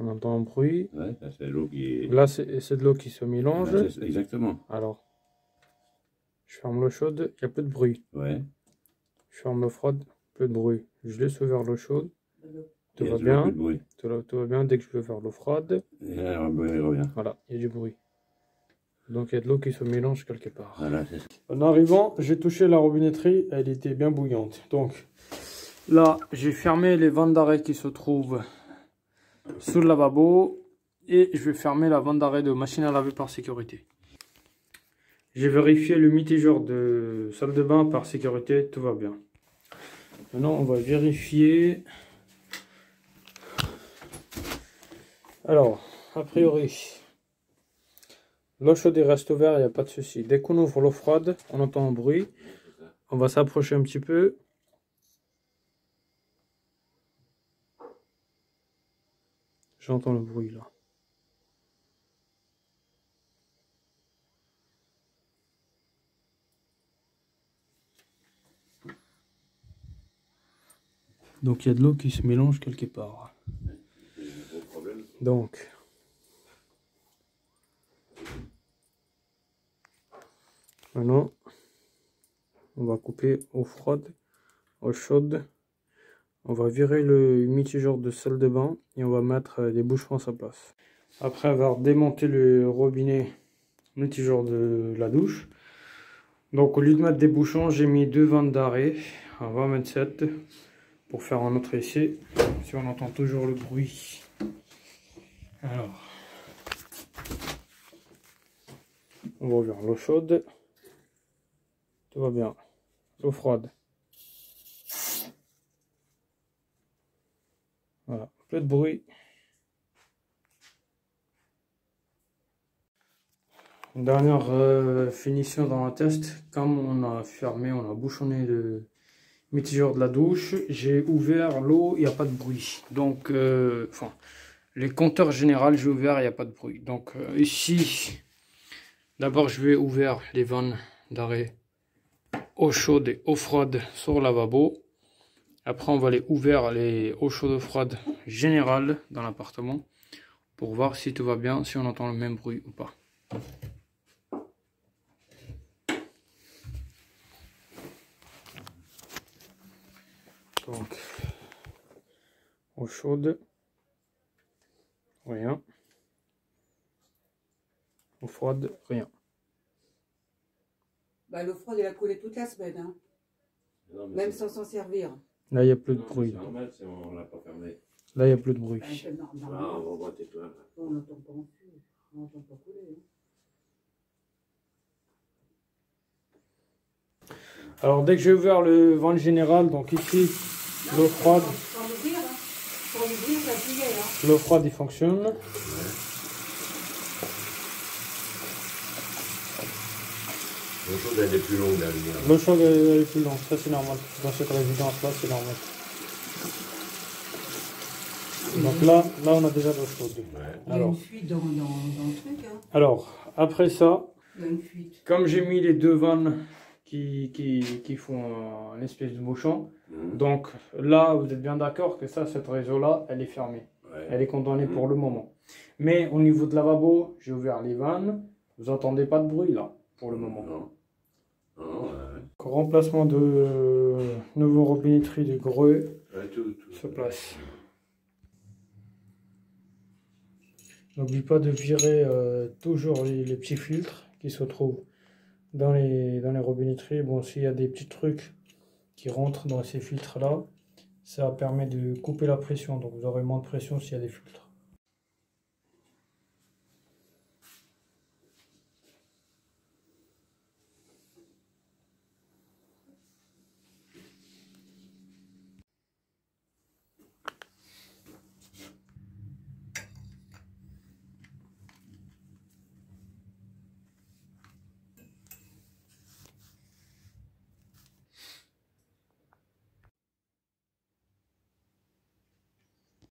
On entend un bruit. Ouais, ça c'est l'eau qui... Là, c'est de l'eau qui se mélange. Là, exactement. Alors, je ferme l'eau chaude, il y a peu de bruit. Ouais. Je ferme l'eau froide, peu de bruit. Je laisse ouvert l'eau chaude. Tout va Plus bien. de bruit. Tout va bien. Dès que je vais faire l'eau froide. Et là, le bruit revient. Voilà, il y a du bruit. Donc il y a de l'eau qui se mélange quelque part. Voilà, c'est ça. En arrivant, j'ai touché la robinetterie, elle était bien bouillante. Donc là, j'ai fermé les vannes d'arrêt qui se trouvent sous le lavabo. Et je vais fermer la vanne d'arrêt de machine à laver par sécurité. J'ai vérifié le mitigeur de salle de bain par sécurité, tout va bien. Maintenant, on va vérifier. Alors, a priori, l'eau chaude reste ouverte, il n'y a pas de souci. Dès qu'on ouvre l'eau froide, on entend un bruit. On va s'approcher un petit peu. J'entends le bruit là. Donc il y a de l'eau qui se mélange quelque part. Donc, maintenant, on va couper eau froide, eau chaude. On va virer le mitigeur de salle de bain et on va mettre des bouchons à sa place. Après avoir démonté le robinet mitigeur de la douche, donc au lieu de mettre des bouchons, j'ai mis 2 vannes d'arrêt à 20-27 pour faire un autre essai, si on entend toujours le bruit. Alors, on va ouvrir l'eau chaude, tout va bien, l'eau froide. Voilà, peu de bruit. Dernière finition dans la test, comme on a fermé, on a bouchonné le mitigeur de la douche, j'ai ouvert l'eau, il n'y a pas de bruit. Donc, enfin, les compteurs généraux, j'ai ouvert, il n'y a pas de bruit. Donc ici, d'abord je vais ouvrir les vannes d'arrêt eau chaude et eau froide sur le lavabo. Après, on va aller ouvrir les eaux chaudes et froides générales dans l'appartement pour voir si tout va bien, si on entend le même bruit ou pas. Donc, eau chaude, rien. Eau froide, rien. Bah, l'eau froide, elle a coulé toute la semaine, hein. Non, même sans s'en servir. Là, il n'y a plus de bruit. C'est normal si on l'a pas fermé. Là, il n'y a plus de bruit. Ah, on va tais-toi. On n'entend pas en plus. On n'entend pas couler. Hein. Alors, dès que j'ai ouvert le vent général, donc ici, l'eau froide. Sans l'ouvrir, hein. Sans l'ouvrir, ça bouillait, hein. L'eau froide, il fonctionne. L'eau chaude, elle est plus longue, la lumière. L'eau chaude, elle est plus longue. Ça, c'est normal. Dans cette résidence-là, c'est normal. Donc là, on a déjà l'eau chaude. Ouais. Il y a une fuite dans le truc. Hein. Alors, après ça, il y a une fuite. Comme j'ai mis les 2 vannes qui font une espèce de bouchon, donc là, vous êtes bien d'accord que ça, cette réseau-là, elle est fermée. Ouais. Elle est condamnée pour le moment. Mais au niveau de lavabo, j'ai ouvert les vannes. Vous n'entendez pas de bruit là, pour le moment. Non. Non, Remplacement de nouveau robinetterie de Greux sur place. N'oublie pas de virer toujours les petits filtres qui se trouvent dans les robinetteries. Bon, s'il y a des petits trucs qui rentrent dans ces filtres là, ça permet de couper la pression, donc vous aurez moins de pression s'il y a des filtres.